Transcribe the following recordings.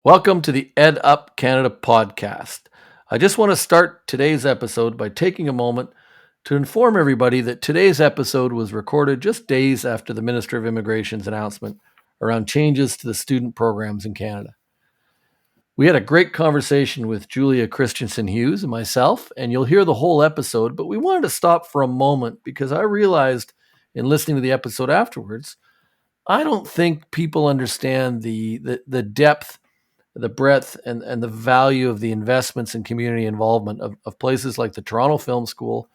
Welcome to the EdUp Canada podcast. I just want to start today's episode by taking a moment to inform everybody that today's episode was recorded just days after the Minister of Immigration's announcement around changes to the student programs in Canada. We had a great conversation with Julia Christensen Hughes and myself, and you'll hear the whole episode, but we wanted to stop for a moment because I realized in listening to the episode afterwards, I don't think people understand the depth, the breadth and the value of the investments and community involvement of places like the Toronto Film School,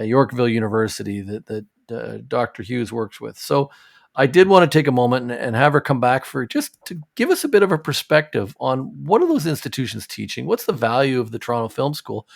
Yorkville University that Dr. Hughes works with. So I did want to take a moment and have her come back for just to give us a bit of a perspective on what are those institutions teaching? What's the value of the Toronto Film School?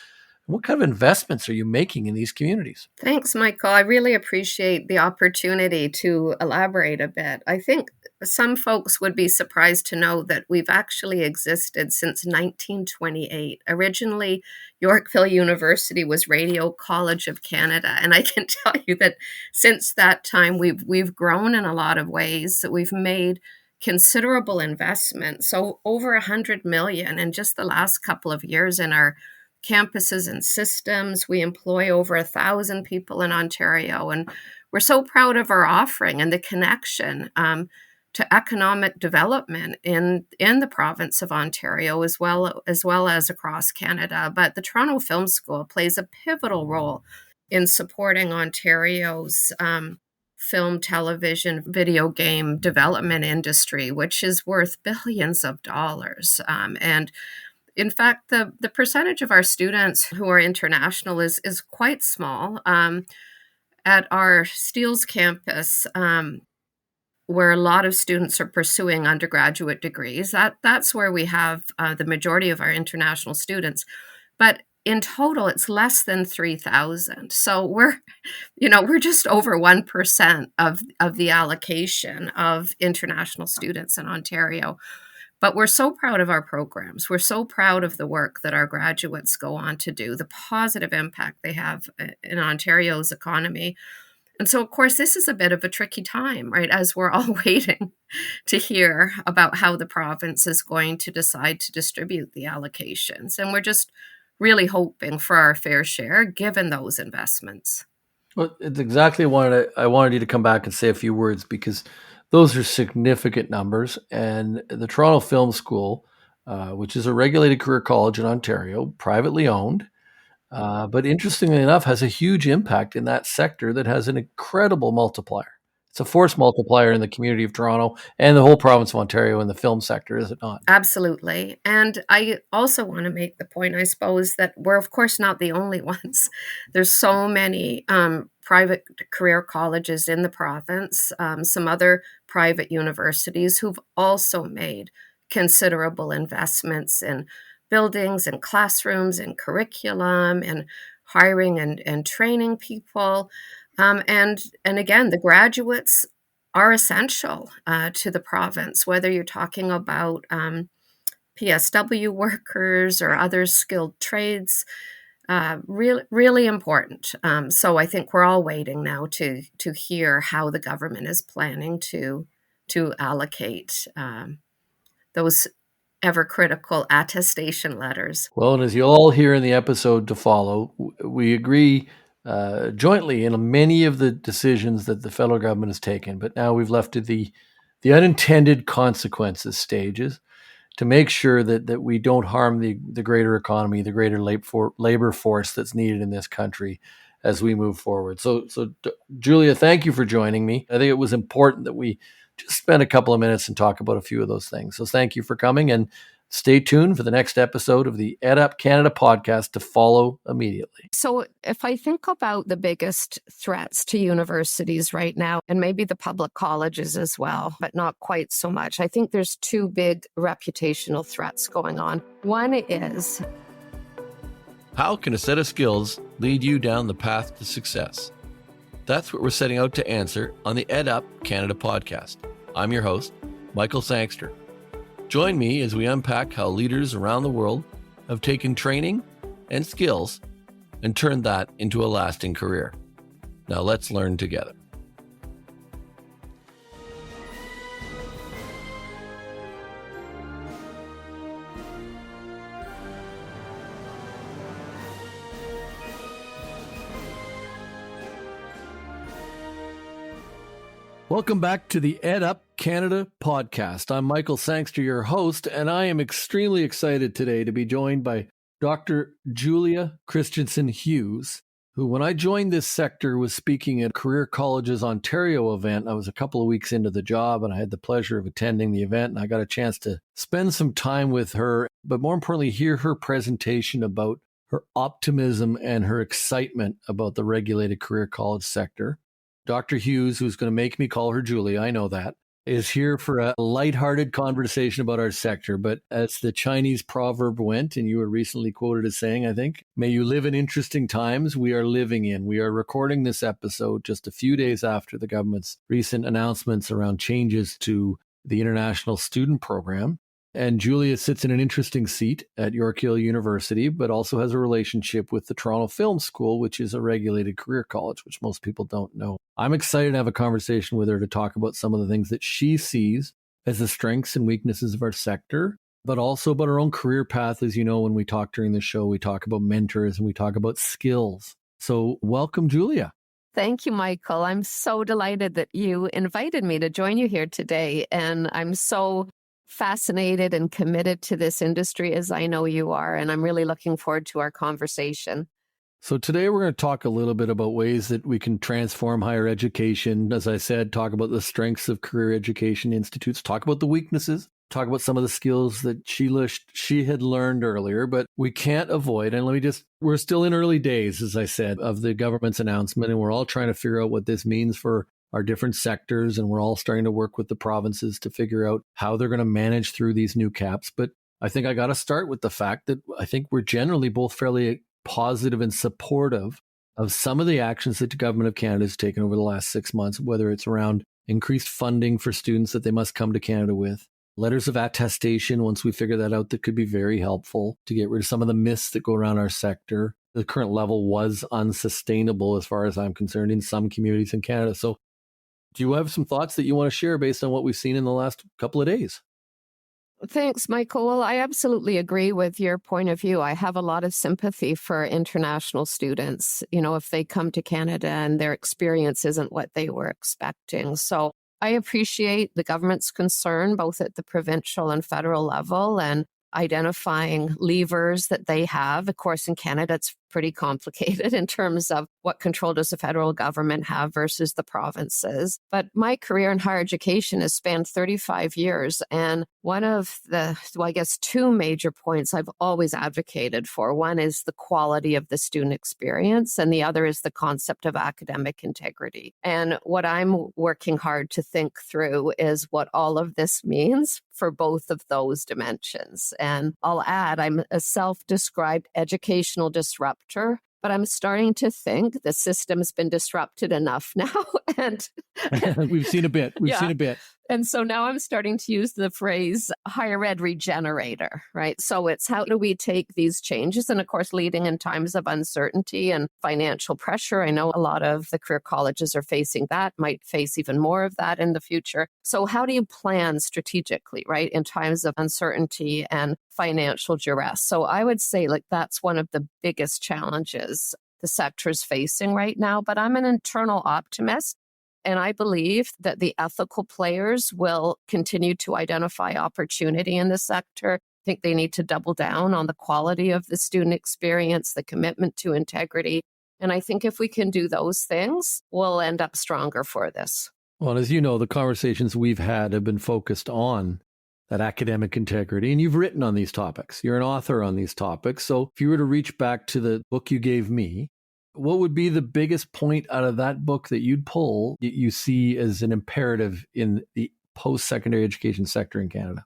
What kind of investments are you making in these communities? Thanks, Michael. I really appreciate the opportunity to elaborate a bit. I think some folks would be surprised to know that we've actually existed since 1928. Originally, Yorkville University was Radio College of Canada, and I can tell you that since that time we've grown in a lot of ways. That we've made considerable investment, so over 100 million in just the last couple of years in our campuses and systems. We employ over 1,000 people in Ontario, and we're so proud of our offering and the connection to economic development in the province of Ontario, as well as across Canada. But the Toronto Film School plays a pivotal role in supporting Ontario's film, television, video game development industry, which is worth billions of dollars. And in fact, the percentage of our students who are international is quite small. At our Steeles campus, where a lot of students are pursuing undergraduate degrees, that's where we have the majority of our international students. But in total, it's less than 3,000. So we're just over 1% of the allocation of international students in Ontario. But we're so proud of our programs. We're so proud of the work that our graduates go on to do, the positive impact they have in Ontario's economy. And so, of course, this is a bit of a tricky time, right, as we're all waiting to hear about how the province is going to decide to distribute the allocations. And we're just really hoping for our fair share, given those investments. Well, it's exactly what I wanted you to come back and say a few words because those are significant numbers. And the Toronto Film School, which is a regulated career college in Ontario, privately owned, but interestingly enough, has a huge impact in that sector that has an incredible multiplier. It's a force multiplier in the community of Toronto and the whole province of Ontario in the film sector, is it not? Absolutely. And I also want to make the point, I suppose, that we're, of course, not the only ones. There's so many private career colleges in the province, some other private universities who've also made considerable investments in buildings and classrooms and curriculum and hiring and training people. And again, the graduates are essential to the province, whether you're talking about PSW workers or other skilled trades. Really important. So I think we're all waiting now to hear how the government is planning to allocate those ever critical attestation letters. Well, and as you'll all hear in the episode to follow, we agree jointly in many of the decisions that the federal government has taken, but now we've left to the unintended consequences stages to make sure that we don't harm the greater economy, the greater labor force that's needed in this country as we move forward. So Julia, thank you for joining me. I think it was important that we just spend a couple of minutes and talk about a few of those things. So thank you for coming, and stay tuned for the next episode of the EdUp Canada podcast to follow immediately. So if I think about the biggest threats to universities right now, and maybe the public colleges as well, but not quite so much, I think there's two big reputational threats going on. One is, how can a set of skills lead you down the path to success? That's what we're setting out to answer on the EdUp Canada podcast. I'm your host, Michael Sangster. Join me as we unpack how leaders around the world have taken training and skills and turned that into a lasting career. Now let's learn together. Welcome back to the EdUp Canada podcast. I'm Michael Sangster, your host, and I am extremely excited today to be joined by Dr. Julia Christensen Hughes, who, when I joined this sector, was speaking at Career Colleges Ontario event. I was a couple of weeks into the job, and I had the pleasure of attending the event, and I got a chance to spend some time with her, but more importantly, hear her presentation about her optimism and her excitement about the regulated career college sector. Dr. Hughes, who's going to make me call her Julia, I know that, is here for a lighthearted conversation about our sector. But as the Chinese proverb went, and you were recently quoted as saying, I think, may you live in interesting times we are living in. We are recording this episode just a few days after the government's recent announcements around changes to the international student program. And Julia sits in an interesting seat at York Hill University, but also has a relationship with the Toronto Film School, which is a regulated career college, which most people don't know. I'm excited to have a conversation with her to talk about some of the things that she sees as the strengths and weaknesses of our sector, but also about her own career path. As you know, when we talk during the show, we talk about mentors and we talk about skills. So welcome, Julia. Thank you, Michael. I'm so delighted that you invited me to join you here today. And I'm so fascinated and committed to this industry as I know you are. And I'm really looking forward to our conversation. So today we're going to talk a little bit about ways that we can transform higher education. As I said, talk about the strengths of career education institutes, talk about the weaknesses, talk about some of the skills that she had learned earlier, but we can't avoid, and we're still in early days, as I said, of the government's announcement, and we're all trying to figure out what this means for our different sectors, and we're all starting to work with the provinces to figure out how they're going to manage through these new caps. But I think I got to start with the fact that I think we're generally both fairly positive and supportive of some of the actions that the government of Canada has taken over the last 6 months, whether it's around increased funding for students that they must come to Canada with, letters of attestation, once we figure that out, that could be very helpful to get rid of some of the myths that go around our sector. The current level was unsustainable as far as I'm concerned in some communities in Canada. So do you have some thoughts that you want to share based on what we've seen in the last couple of days? Thanks, Michael. Well, I absolutely agree with your point of view. I have a lot of sympathy for international students, if they come to Canada and their experience isn't what they were expecting. So I appreciate the government's concern, both at the provincial and federal level, and identifying levers that they have. Of course, in Canada, it's pretty complicated in terms of what control does the federal government have versus the provinces. But my career in higher education has spanned 35 years. And one of the, two major points I've always advocated for. One is the quality of the student experience, and the other is the concept of academic integrity. And what I'm working hard to think through is what all of this means for both of those dimensions. And I'll add, I'm a self-described educational disruptor, but I'm starting to think the system's been disrupted enough now. And We've seen a bit. Seen a bit. And so now I'm starting to use the phrase higher ed regenerator, right? So it's how do we take these changes? And of course, leading in times of uncertainty and financial pressure. I know a lot of the career colleges are facing that, might face even more of that in the future. So how do you plan strategically, right? In times of uncertainty and financial duress. So I would say that's one of the biggest challenges the sector is facing right now. But I'm an internal optimist. And I believe that the ethical players will continue to identify opportunity in the sector. I think they need to double down on the quality of the student experience, the commitment to integrity. And I think if we can do those things, we'll end up stronger for this. Well, as you know, the conversations we've had have been focused on that academic integrity, and you've written on these topics. You're an author on these topics. So if you were to reach back to the book you gave me, what would be the biggest point out of that book that you'd pull that you see as an imperative in the post-secondary education sector in Canada?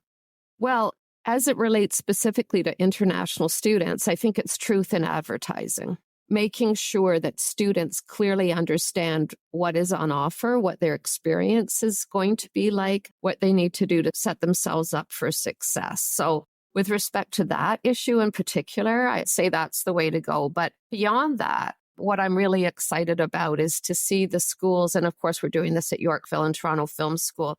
Well, as it relates specifically to international students, I think it's truth in advertising. Making sure that students clearly understand what is on offer, what their experience is going to be like, what they need to do to set themselves up for success. So with respect to that issue in particular, I'd say that's the way to go. But beyond that, what I'm really excited about is to see the schools, and of course we're doing this at Yorkville and Toronto Film School,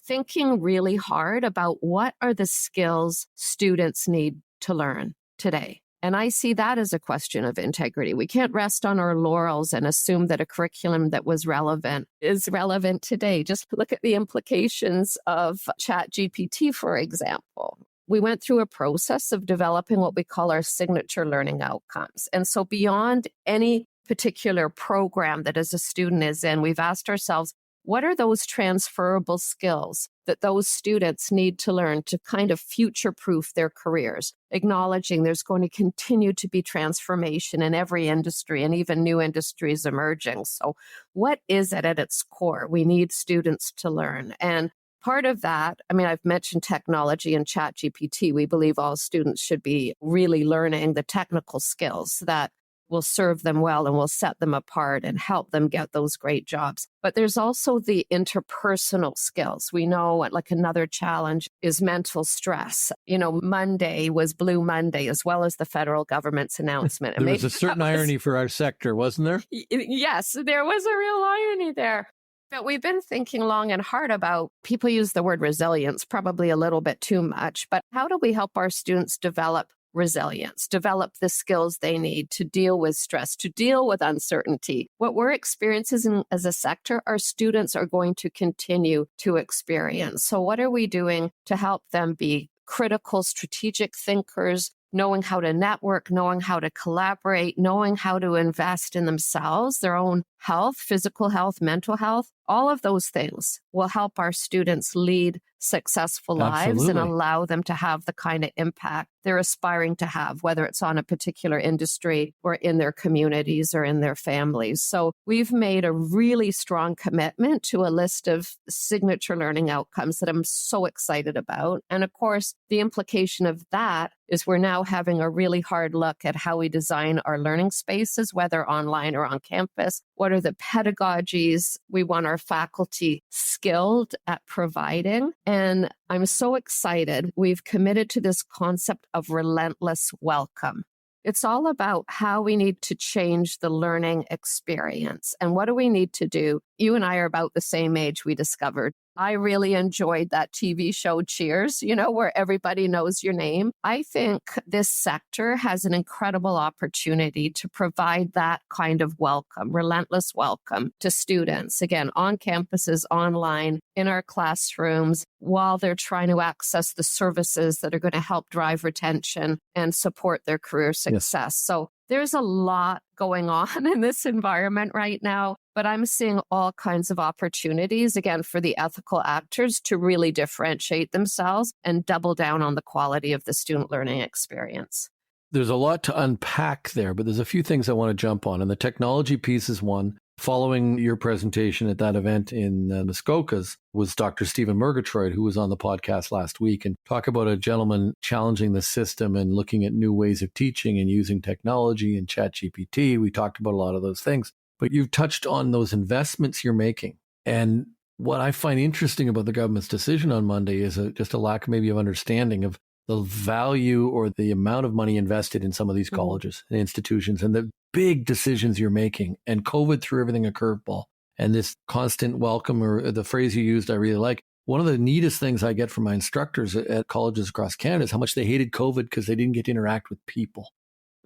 thinking really hard about what are the skills students need to learn today. And I see that as a question of integrity. We can't rest on our laurels and assume that a curriculum that was relevant is relevant today. Just look at the implications of ChatGPT, for example. We went through a process of developing what we call our signature learning outcomes. And so beyond any particular program that as a student is in, we've asked ourselves, what are those transferable skills that those students need to learn to kind of future-proof their careers, acknowledging there's going to continue to be transformation in every industry and even new industries emerging. So what is it at its core we need students to learn? And part of that, I mean, I've mentioned technology and ChatGPT. We believe all students should be really learning the technical skills that will serve them well and will set them apart and help them get those great jobs. But there's also the interpersonal skills. We know like another challenge is mental stress. You know, Monday was Blue Monday, as well as the federal government's announcement. There was a certain irony for our sector, wasn't there? Yes, there was a real irony there. But we've been thinking long and hard about, people use the word resilience, probably a little bit too much, but how do we help our students develop resilience, develop the skills they need to deal with stress, to deal with uncertainty? What we're experiencing as a sector, our students are going to continue to experience. So what are we doing to help them be critical, strategic thinkers, knowing how to network, knowing how to collaborate, knowing how to invest in themselves, their own health, physical health, mental health? All of those things will help our students lead successful lives and allow them to have the kind of impact they're aspiring to have, whether it's on a particular industry or in their communities or in their families. So we've made a really strong commitment to a list of signature learning outcomes that I'm so excited about. And of course, the implication of that is we're now having a really hard look at how we design our learning spaces, whether online or on campus. What are the pedagogies we want our faculty skilled at providing? And I'm so excited. We've committed to this concept of relentless welcome. It's all about how we need to change the learning experience. And what do we need to do? You and I are about the same age, we discovered. I really enjoyed that TV show Cheers, you know, where everybody knows your name. I think this sector has an incredible opportunity to provide that kind of welcome, relentless welcome to students, again, on campuses, online, in our classrooms, while they're trying to access the services that are going to help drive retention and support their career success. Yes. So there's a lot going on in this environment right now, but I'm seeing all kinds of opportunities, again, for the ethical actors to really differentiate themselves and double down on the quality of the student learning experience. There's a lot to unpack there, but there's a few things I want to jump on. And the technology piece is one. Following your presentation at that event in Muskokas was Dr. Stephen Murgatroyd, who was on the podcast last week, and talk about a gentleman challenging the system and looking at new ways of teaching and using technology and ChatGPT. We talked about a lot of those things, but you've touched on those investments you're making. And what I find interesting about the government's decision on Monday is just a lack maybe of understanding of the value or the amount of money invested in some of these colleges and institutions and the big decisions you're making. And COVID threw everything a curveball. And this constant welcome, or the phrase you used, I really like. One of the neatest things I get from my instructors at colleges across Canada is how much they hated COVID because they didn't get to interact with people.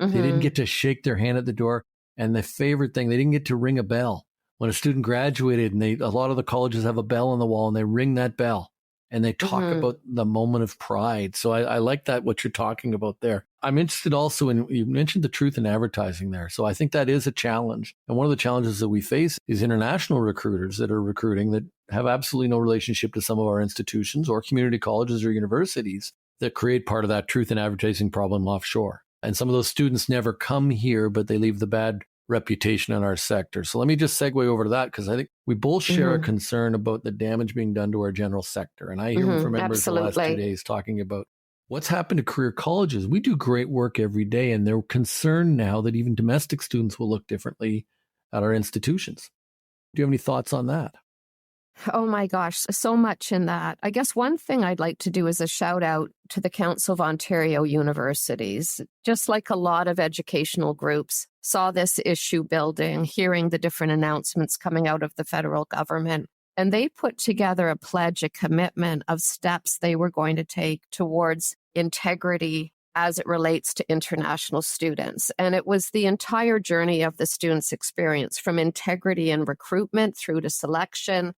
They didn't get to shake their hand at the door. And the favorite thing, they didn't get to ring a bell. When a student graduated, and a lot of the colleges have a bell on the wall, and they ring that bell. And they talk about the moment of pride. So I like that, what you're talking about there. I'm interested also in, you mentioned the truth in advertising there. So I think that is a challenge. And one of the challenges that we face is international recruiters that are recruiting that have absolutely no relationship to some of our institutions or community colleges or universities that create part of that truth in advertising problem offshore. And some of those students never come here, but they leave the bad reputation in our sector. So let me just segue over to that, because I think we both share a concern about the damage being done to our general sector. And I hear from members the last 2 days talking about what's happened to career colleges. We do great work every day, and they're concerned now that even domestic students will look differently at our institutions. Do you have any thoughts on that? Oh my gosh, so much in that. I guess one thing I'd like to do is a shout out to the Council of Ontario Universities. Just like a lot of educational groups saw this issue building, hearing the different announcements coming out of the federal government, and they put together a pledge, a commitment of steps they were going to take towards integrity as it relates to international students. And it was the entire journey of the student's experience, from integrity and recruitment through to selection,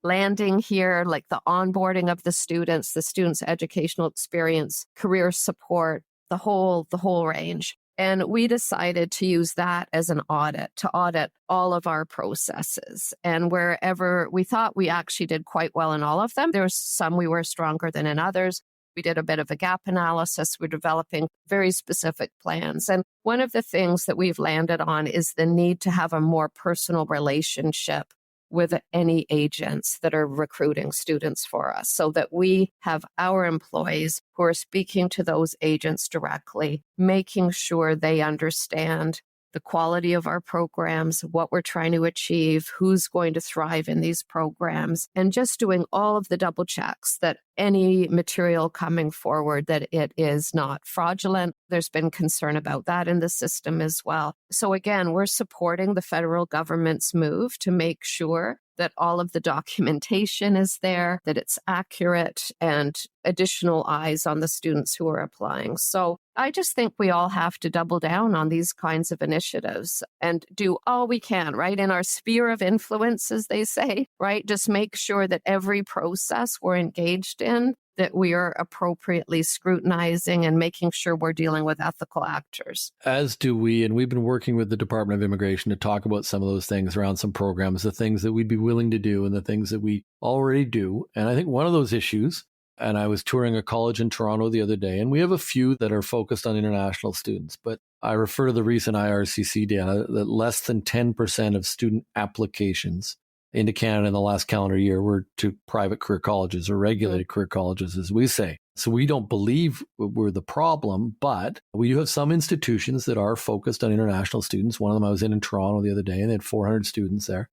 landing here, like the onboarding of the students' educational experience, career support, the whole range. And we decided to use that as an audit, to audit all of our processes. And wherever we thought we actually did quite well in all of them, there's some we were stronger than in others. We did a bit of a gap analysis. We're developing very specific plans. And one of the things that we've landed on is the need to have a more personal relationship with any agents that are recruiting students for us, so that we have our employees who are speaking to those agents directly, making sure they understand the quality of our programs, what we're trying to achieve, who's going to thrive in these programs, and just doing all of the double checks that any material coming forward, that it is not fraudulent. There's been concern about that in the system as well. So again, we're supporting the federal government's move to make sure that all of the documentation is there, that it's accurate, and additional eyes on the students who are applying. So I just think we all have to double down on these kinds of initiatives and do all we can, right? In our sphere of influence, as they say, right? Just make sure that every process we're engaged in, that we are appropriately scrutinizing and making sure we're dealing with ethical actors. As do we, and we've been working with the Department of Immigration to talk about some of those things around some programs, the things that we'd be willing to do and the things that we already do. And I think one of those issues, and I was touring a college in Toronto the other day, and we have a few that are focused on international students, but I refer to the recent IRCC data that less than 10% of student applications into Canada in the last calendar year were to private career colleges or regulated career colleges, as we say. So we don't believe we're the problem, but we do have some institutions that are focused on international students. One of them I was in Toronto the other day, and they had 400 students there.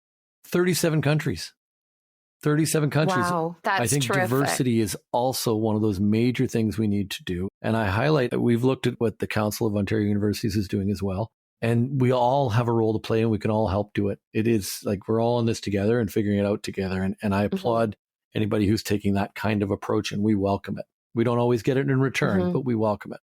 37 countries. 37 countries. Wow, that's I think terrific. Diversity is also one of those major things we need to do. And I highlight that we've looked at what the Council of Ontario Universities is doing as well. And we all have a role to play, and we can all help do it. It is like we're all in this together and figuring it out together. And I applaud anybody who's taking that kind of approach, and we welcome it. We don't always get it in return, but we welcome it.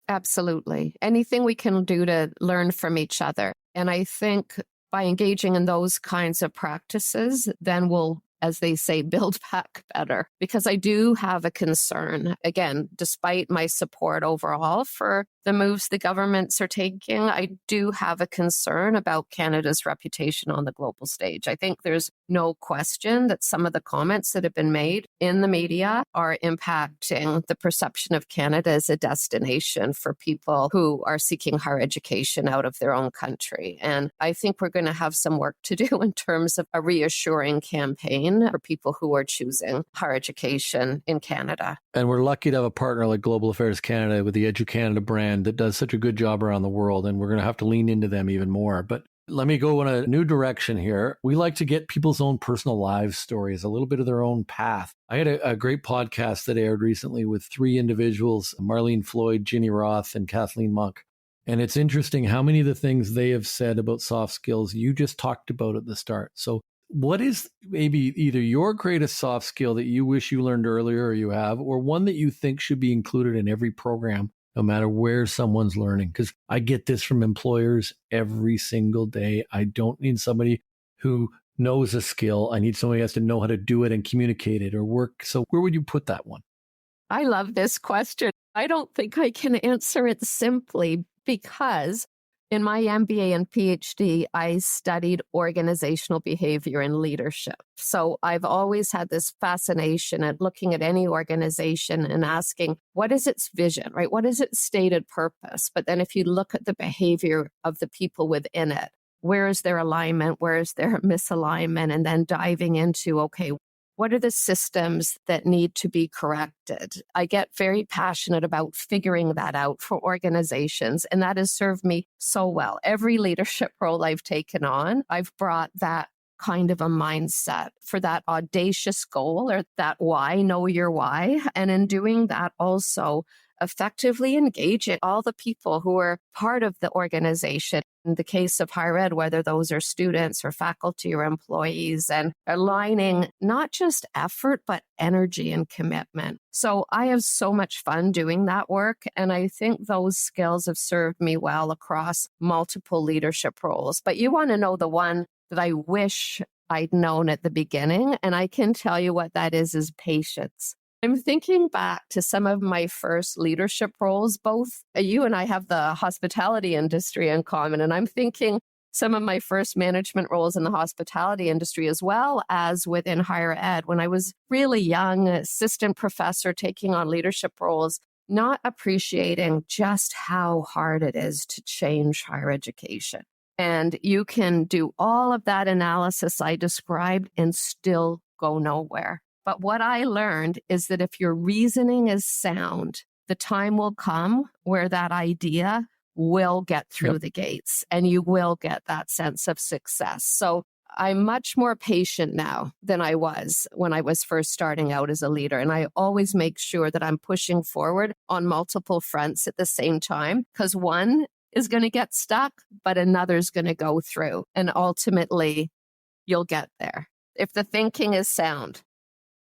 Absolutely. Anything we can do to learn from each other. And I think by engaging in those kinds of practices, then we'll, as they say, build back better. Because I do have a concern, again, despite my support overall for the moves the governments are taking, I do have a concern about Canada's reputation on the global stage. I think there's no question that some of the comments that have been made in the media are impacting the perception of Canada as a destination for people who are seeking higher education out of their own country. And I think we're going to have some work to do in terms of a reassuring campaign for people who are choosing higher education in Canada. And we're lucky to have a partner like Global Affairs Canada with the EdUp Canada brand that does such a good job around the world. And we're going to have to lean into them even more. But let me go in a new direction here. We like to get people's own personal lives stories, a little bit of their own path. I had a great podcast that aired recently with 3 individuals, Marlene Floyd, Ginny Roth, and Kathleen Monk. And it's interesting how many of the things they have said about soft skills you just talked about at the start. So what is maybe either your greatest soft skill that you wish you learned earlier or you have, or one that you think should be included in every program, no matter where someone's learning? Because I get this from employers every single day. I don't need somebody who knows a skill. I need somebody who has to know how to do it and communicate it or work. So where would you put that one? I love this question. I don't think I can answer it simply because in my MBA and PhD, I studied organizational behavior and leadership. So I've always had this fascination at looking at any organization and asking, what is its vision, right? What is its stated purpose? But then if you look at the behavior of the people within it, where is their alignment? Where is their misalignment? And then diving into, okay, what are the systems that need to be corrected? I get very passionate about figuring that out for organizations, and that has served me so well. Every leadership role I've taken on, I've brought that kind of a mindset for that audacious goal or that why, know your why. And in doing that also, effectively engaging all the people who are part of the organization. In the case of higher ed, whether those are students or faculty or employees, and aligning not just effort, but energy and commitment. So I have so much fun doing that work. And I think those skills have served me well across multiple leadership roles. But you want to know the one that I wish I'd known at the beginning. And I can tell you what that is patience. I'm thinking back to some of my first leadership roles. Both you and I have the hospitality industry in common. And I'm thinking some of my first management roles in the hospitality industry, as well as within higher ed, when I was really young, assistant professor taking on leadership roles, not appreciating just how hard it is to change higher education. And you can do all of that analysis I described and still go nowhere. But what I learned is that if your reasoning is sound, the time will come where that idea will get through the gates and you will get that sense of success. So I'm much more patient now than I was when I was first starting out as a leader. And I always make sure that I'm pushing forward on multiple fronts at the same time, because one is going to get stuck, but another's going to go through. And ultimately, you'll get there if the thinking is sound.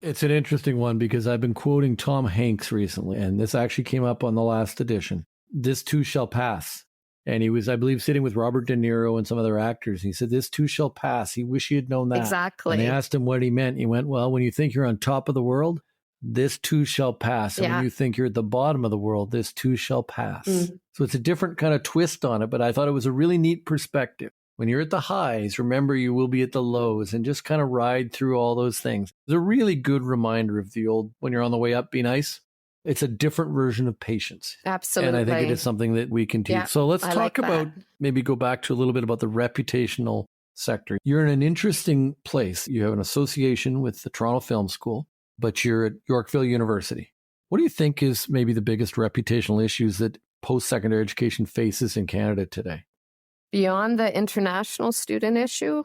It's an interesting one because I've been quoting Tom Hanks recently, and this actually came up on the last edition. This too shall pass. And he was, I believe, sitting with Robert De Niro and some other actors. And he said, this too shall pass. He wished he had known that. Exactly. And they asked him what he meant. He went, well, when you think you're on top of the world, this too shall pass. And when you think you're at the bottom of the world, this too shall pass. So it's a different kind of twist on it, but I thought it was a really neat perspective. When you're at the highs, remember you will be at the lows, and just kind of ride through all those things. It's a really good reminder of the old, when you're on the way up, be nice. It's a different version of patience. Absolutely. And I think it is something that we can teach. Yeah, so let's talk about, maybe go back to a little bit about the reputational sector. You're in an interesting place. You have an association with the Toronto Film School, but you're at Yorkville University. What do you think is maybe the biggest reputational issues that post-secondary education faces in Canada today? Beyond the international student issue?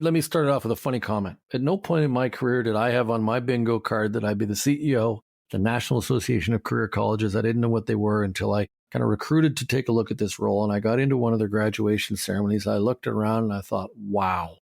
Let me start it off with a funny comment. At no point in my career did I have on my bingo card that I'd be the CEO, the National Association of Career Colleges. I didn't know what they were until I kind of recruited to take a look at this role. And I got into one of their graduation ceremonies. I looked around and I thought, wow,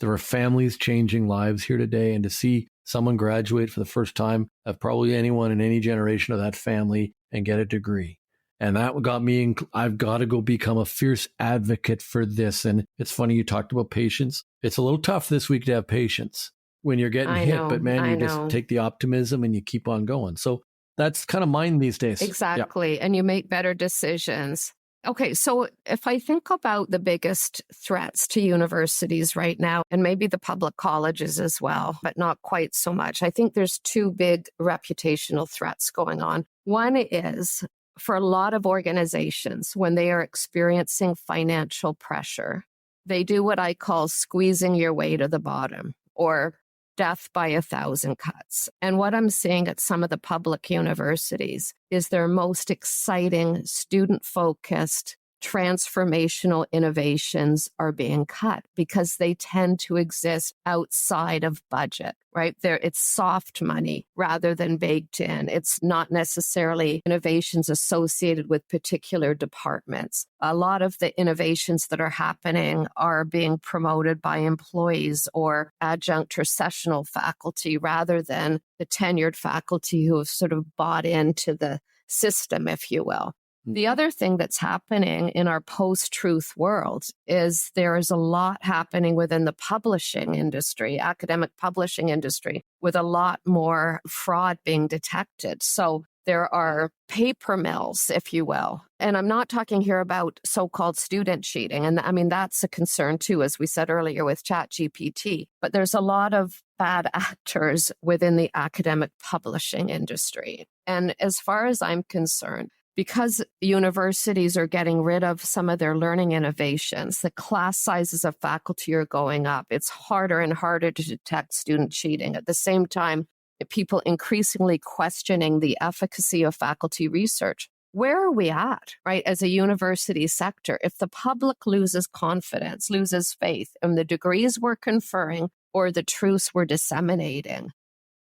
there are families changing lives here today. And to see someone graduate for the first time of probably anyone in any generation of that family and get a degree. And that got me, I've got to go become a fierce advocate for this. And it's funny, you talked about patience. It's a little tough this week to have patience when you're getting hit, but man, you just take the optimism and you keep on going. So that's kind of mine these days. Exactly. And you make better decisions. Okay, so if I think about the biggest threats to universities right now, and maybe the public colleges as well, but not quite so much, I think there's two big reputational threats going on. One is, for a lot of organizations, when they are experiencing financial pressure, they do what I call squeezing your way to the bottom, or death by 1,000 cuts. And what I'm seeing at some of the public universities is their most exciting, student-focused, transformational innovations are being cut because they tend to exist outside of budget, right? It's soft money rather than baked in. It's not necessarily innovations associated with particular departments. A lot of the innovations that are happening are being promoted by employees or adjunct or sessional faculty rather than the tenured faculty who have sort of bought into the system, if you will. The other thing that's happening in our post-truth world is there is a lot happening within the publishing industry, academic publishing industry, with a lot more fraud being detected. So there are paper mills, if you will. And I'm not talking here about so-called student cheating. And I mean, that's a concern too, as we said earlier with ChatGPT. But there's a lot of bad actors within the academic publishing industry. And as far as I'm concerned, because universities are getting rid of some of their learning innovations, the class sizes of faculty are going up. It's harder and harder to detect student cheating. At the same time, people increasingly questioning the efficacy of faculty research. Where are we at, right, as a university sector? If the public loses confidence, loses faith in the degrees we're conferring or the truths we're disseminating,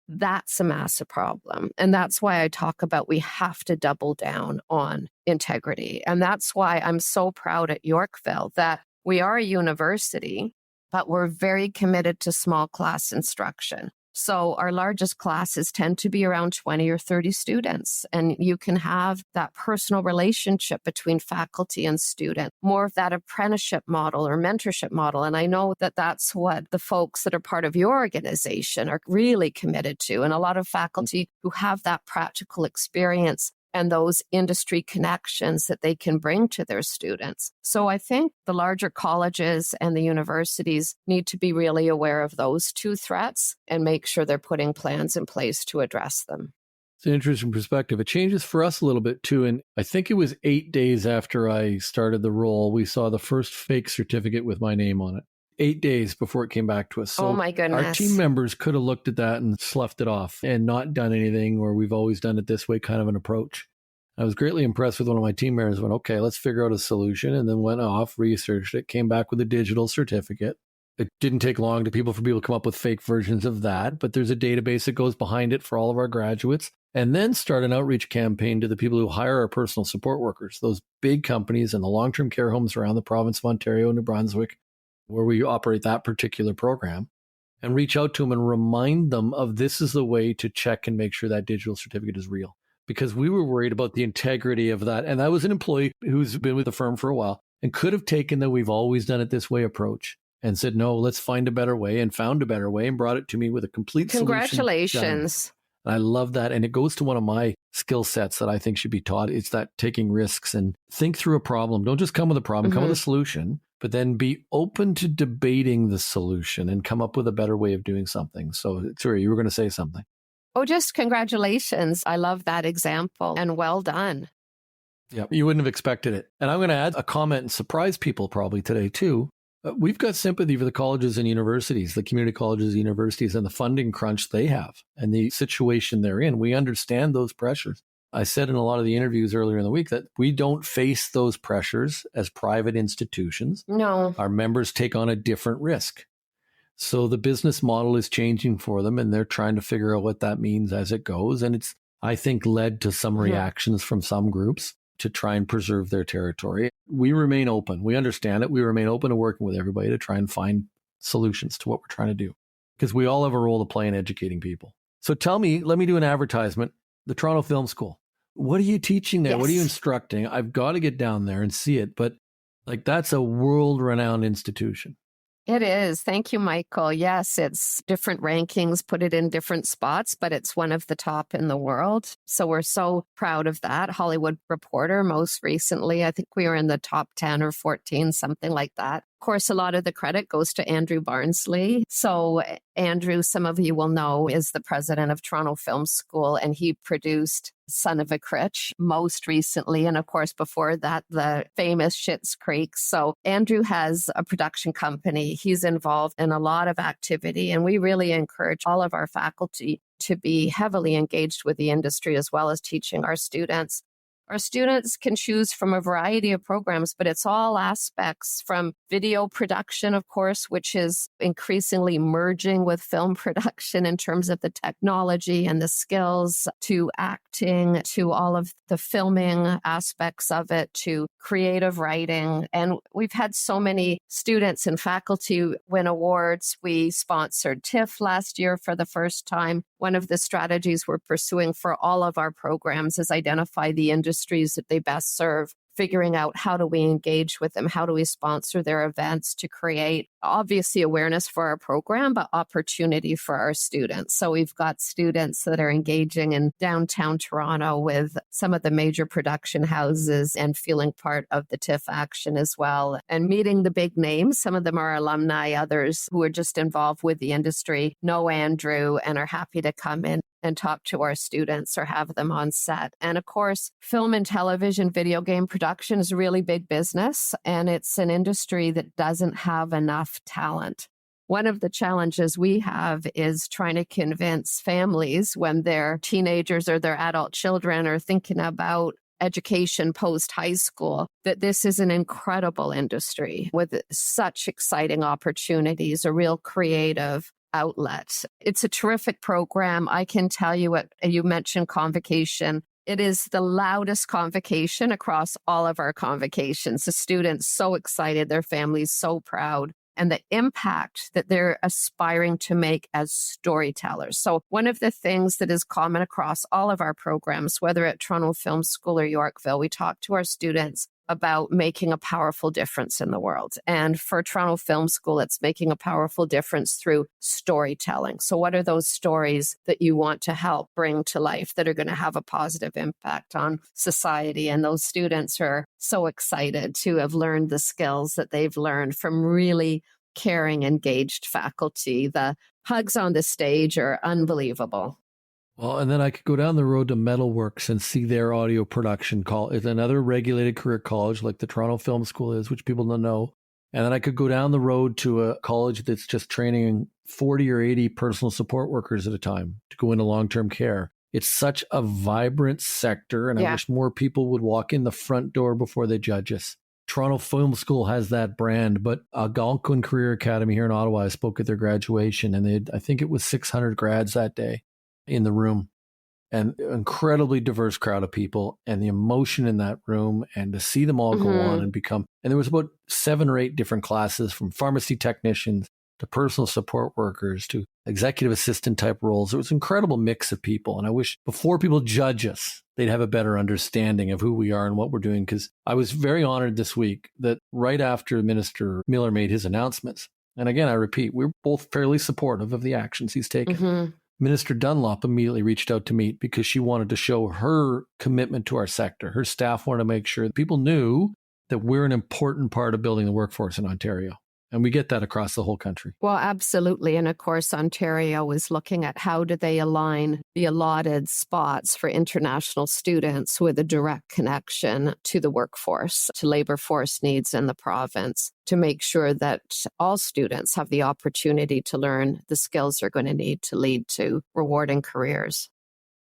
That's a massive problem. And that's why I talk about we have to double down on integrity. And that's why I'm so proud at Yorkville that we are a university, but we're very committed to small class instruction. So our largest classes tend to be around 20 or 30 students, and you can have that personal relationship between faculty and student, more of that apprenticeship model or mentorship model. And I know that that's what the folks that are part of your organization are really committed to. And a lot of faculty who have that practical experience and those industry connections that they can bring to their students. So I think the larger colleges and the universities need to be really aware of those two threats and make sure they're putting plans in place to address them. It's an interesting perspective. It changes for us a little bit too. And I think it was 8 days after I started the role, we saw the first fake certificate with my name on it. 8 days before it came back to us. So oh my goodness. Our team members could have looked at that and sloughed it off and not done anything, or we've always done it this way kind of an approach. I was greatly impressed with one of my team members. Went, okay, let's figure out a solution, and then went off, researched it, came back with a digital certificate. It didn't take long for people to come up with fake versions of that, but there's a database that goes behind it for all of our graduates. And then start an outreach campaign to the people who hire our personal support workers, those big companies and the long-term care homes around the province of Ontario and New Brunswick, where we operate that particular program, and reach out to them and remind them of this is the way to check and make sure that digital certificate is real. Because we were worried about the integrity of that. And that was an employee who's been with the firm for a while and could have taken the we've always done it this way approach and said, no, let's find a better way, and found a better way and brought it to me with a complete solution. Congratulations. And I love that. And it goes to one of my skill sets that I think should be taught. It's that taking risks and think through a problem. Don't just come with a problem, come with a solution, but then be open to debating the solution and come up with a better way of doing something. So, sorry, you were going to say something. Oh, just congratulations. I love that example and well done. Yeah, you wouldn't have expected it. And I'm going to add a comment and surprise people probably today too. We've got sympathy for the colleges and universities, the community colleges and universities, and the funding crunch they have and the situation they're in. We understand those pressures. I said in a lot of the interviews earlier in the week that we don't face those pressures as private institutions. No. Our members take on a different risk. So the business model is changing for them, and they're trying to figure out what that means as it goes. And it's, I think, led to some reactions from some groups to try and preserve their territory. We remain open. We understand it. We remain open to working with everybody to try and find solutions to what we're trying to do, because we all have a role to play in educating people. So tell me, let me do an advertisement. The Toronto Film School. What are you teaching there? Yes. What are you instructing? I've got to get down there and see it. But like, that's a world-renowned institution. It is. Thank you, Michael. Yes, it's different rankings, put it in different spots, but it's one of the top in the world. So we're so proud of that. Hollywood Reporter, most recently, I think we were in the top 10 or 14, something like that. Of course, a lot of the credit goes to Andrew Barnsley. So Andrew, some of you will know, is the president of Toronto Film School, and he produced Son of a Critch most recently. And of course, before that, the famous Schitt's Creek. So Andrew has a production company. He's involved in a lot of activity, and we really encourage all of our faculty to be heavily engaged with the industry as well as teaching our students. Our students can choose from a variety of programs, but it's all aspects from video production, of course, which is increasingly merging with film production in terms of the technology and the skills, to acting, to all of the filming aspects of it, to creative writing. And we've had so many students and faculty win awards. We sponsored TIFF last year for the first time. One of the strategies we're pursuing for all of our programs is identify the industries that they best serve, figuring out how do we engage with them, how do we sponsor their events to create obviously awareness for our program, but opportunity for our students. So we've got students that are engaging in downtown Toronto with some of the major production houses and feeling part of the TIFF action as well, and meeting the big names. Some of them are alumni, others who are just involved with the industry, know Andrew and are happy to come in and talk to our students or have them on set. And of course, film and television, video game production is a really big business, and it's an industry that doesn't have enough talent. One of the challenges we have is trying to convince families when their teenagers or their adult children are thinking about education post high school that this is an incredible industry with such exciting opportunities, a real creative outlet. It's a terrific program. I can tell you you mentioned convocation. It is the loudest convocation across all of our convocations. The students so excited, their families so proud, and the impact that they're aspiring to make as storytellers. So one of the things that is common across all of our programs, whether at Toronto Film School or Yorkville, we talk to our students about making a powerful difference in the world. And for Toronto Film School, it's making a powerful difference through storytelling. So what are those stories that you want to help bring to life that are going to have a positive impact on society? And those students are so excited to have learned the skills that they've learned from really caring, engaged faculty. The hugs on the stage are unbelievable. Well, and then I could go down the road to Metalworks and see their audio production call. It's another regulated career college like the Toronto Film School is, which people don't know. And then I could go down the road to a college that's just training 40 or 80 personal support workers at a time to go into long-term care. It's such a vibrant sector, and I wish more people would walk in the front door before they judge us. Toronto Film School has that brand, but Algonquin Career Academy here in Ottawa, I spoke at their graduation, and I think it was 600 grads that day in the room, and incredibly diverse crowd of people, and the emotion in that room, and to see them all go on and become, and there was about 7 or 8 different classes, from pharmacy technicians to personal support workers to executive assistant type roles. It was an incredible mix of people. And I wish before people judge us, they'd have a better understanding of who we are and what we're doing. Because I was very honored this week that right after Minister Miller made his announcements, and again, I repeat, we're both fairly supportive of the actions he's taken. Minister Dunlop immediately reached out to meet because she wanted to show her commitment to our sector. Her staff wanted to make sure that people knew that we're an important part of building the workforce in Ontario. And we get that across the whole country. Well, absolutely. And of course, Ontario is looking at how do they align the allotted spots for international students with a direct connection to the workforce, to labor force needs in the province, to make sure that all students have the opportunity to learn the skills they're going to need to lead to rewarding careers.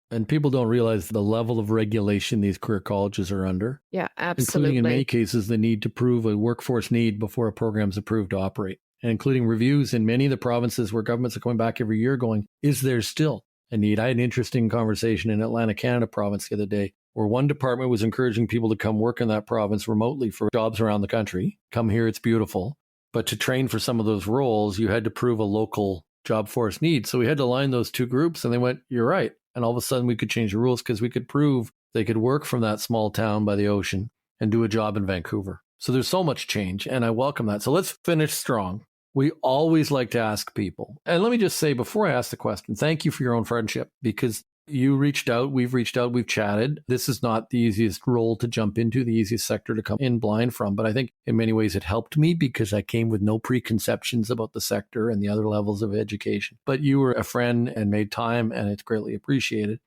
And people don't realize the level of regulation these career colleges are under. Yeah, absolutely. Including in many cases, the need to prove a workforce need before a program is approved to operate. And including reviews in many of the provinces where governments are coming back every year going, is there still a need? I had an interesting conversation in Atlantic Canada province the other day where one department was encouraging people to come work in that province remotely for jobs around the country. Come here, it's beautiful. But to train for some of those roles, you had to prove a local job force need. So we had to align those two groups, and they went, you're right. And all of a sudden we could change the rules because we could prove they could work from that small town by the ocean and do a job in Vancouver. So there's so much change, and I welcome that. So let's finish strong. We always like to ask people. And let me just say before I ask the question, thank you for your own friendship, because you reached out, we've chatted. This is not the easiest role to jump into, the easiest sector to come in blind from. But I think in many ways it helped me because I came with no preconceptions about the sector and the other levels of education. But you were a friend and made time, and it's greatly appreciated.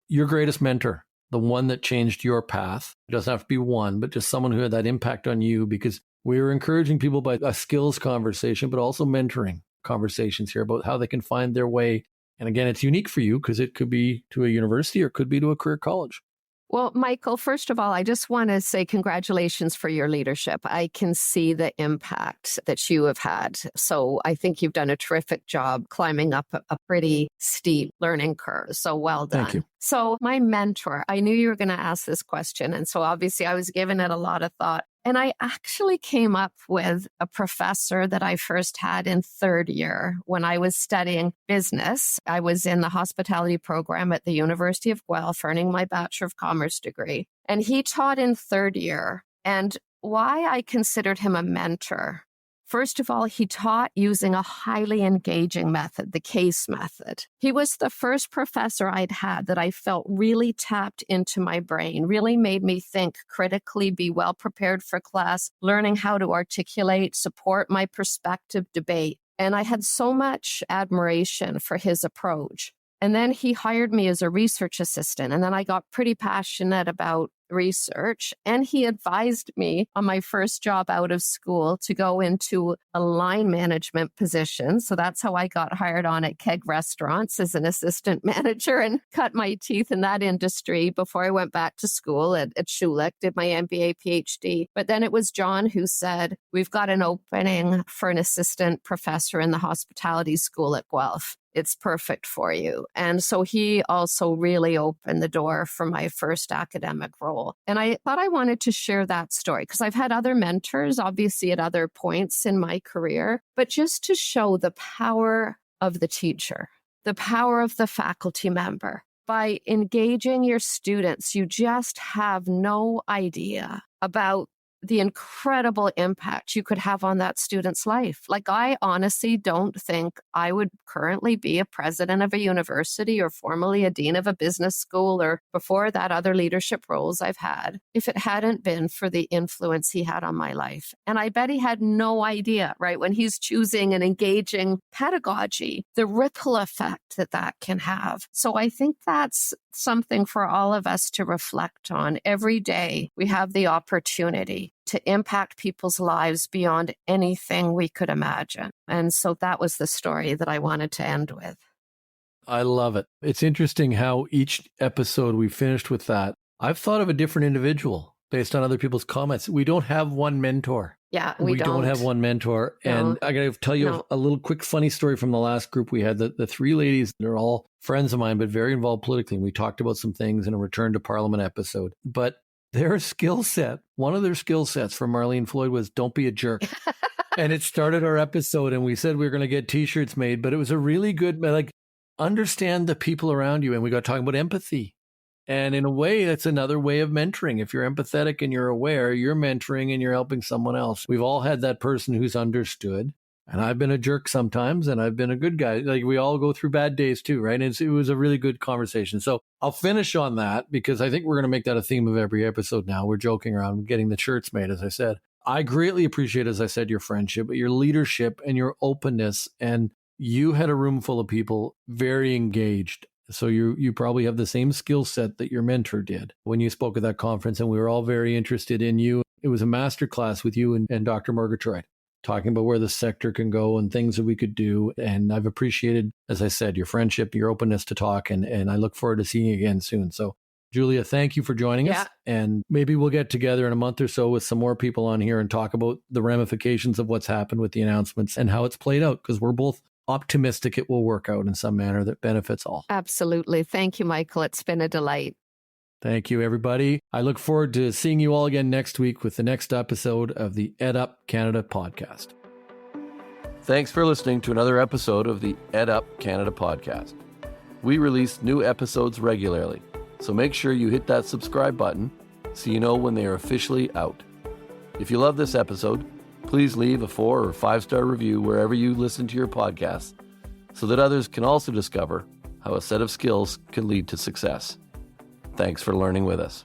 Your greatest mentor, the one that changed your path, it doesn't have to be one, but just someone who had that impact on you, because we were encouraging people by a skills conversation, but also mentoring conversations here about how they can find their way. And again, it's unique for you because it could be to a university or it could be to a career college. Well, Michael, first of all, I just want to say congratulations for your leadership. I can see the impact that you have had. So I think you've done a terrific job climbing up a pretty steep learning curve. So well done. Thank you. So my mentor, I knew you were going to ask this question. And so obviously I was giving it a lot of thought. And I actually came up with a professor that I first had in 3rd year when I was studying business. I was in the hospitality program at the University of Guelph, earning my Bachelor of Commerce degree. And he taught in 3rd year. And why I considered him a mentor, first of all, he taught using a highly engaging method, the case method. He was the first professor I'd had that I felt really tapped into my brain, really made me think critically, be well prepared for class, learning how to articulate, support my perspective, debate. And I had so much admiration for his approach. And then he hired me as a research assistant. And then I got pretty passionate about research. And he advised me on my first job out of school to go into a line management position. So that's how I got hired on at Keg Restaurants as an assistant manager and cut my teeth in that industry before I went back to school at Schulich, did my MBA, PhD. But then it was John who said, we've got an opening for an assistant professor in the hospitality school at Guelph. It's perfect for you. And so he also really opened the door for my first academic role. And I thought I wanted to share that story because I've had other mentors, obviously at other points in my career, but just to show the power of the teacher, the power of the faculty member. By engaging your students, you just have no idea about the incredible impact you could have on that student's life. Like, I honestly don't think I would currently be a president of a university or formerly a dean of a business school or before that other leadership roles I've had if it hadn't been for the influence he had on my life. And I bet he had no idea, right, when he's choosing and engaging pedagogy, the ripple effect that that can have. So I think that's something for all of us to reflect on. Every day we have the opportunity to impact people's lives beyond anything we could imagine. And so that was the story that I wanted to end with. I love it. It's interesting how each episode we finished with that. I've thought of a different individual based on other people's comments. We don't have one mentor. Yeah, we don't have one mentor. No. And I got to tell you a little quick funny story from the last group we had. The three ladies, they're all friends of mine, but very involved politically. And we talked about some things in a Return to Parliament episode. But their skill set, one of their skill sets from Marlene Floyd was don't be a jerk. And it started our episode and we said we were going to get t-shirts made, but it was a really good, like, understand the people around you. And we got talking about empathy. And in a way, that's another way of mentoring. If you're empathetic and you're aware, you're mentoring and you're helping someone else. We've all had that person who's understood. And I've been a jerk sometimes and I've been a good guy. Like, we all go through bad days too, right? And it was a really good conversation. So I'll finish on that because I think we're going to make that a theme of every episode now. We're joking around getting the shirts made, as I said. I greatly appreciate, as I said, your friendship, but your leadership and your openness. And you had a room full of people very engaged. So you probably have the same skill set that your mentor did when you spoke at that conference. And we were all very interested in you. It was a masterclass with you and Dr. Murgatroyd, talking about where the sector can go and things that we could do. And I've appreciated, as I said, your friendship, your openness to talk. And I look forward to seeing you again soon. So Julia, thank you for joining us. And maybe we'll get together in a month or so with some more people on here and talk about the ramifications of what's happened with the announcements and how it's played out, because we're both optimistic it will work out in some manner that benefits all. Absolutely. Thank you, Michael. It's been a delight. Thank you, everybody. I look forward to seeing you all again next week with the next episode of the EdUp Canada podcast. Thanks for listening to another episode of the EdUp Canada podcast. We release new episodes regularly, so make sure you hit that subscribe button so you know when they are officially out. If you love this episode, please leave a 4- or 5-star review wherever you listen to your podcasts so that others can also discover how a set of skills can lead to success. Thanks for learning with us.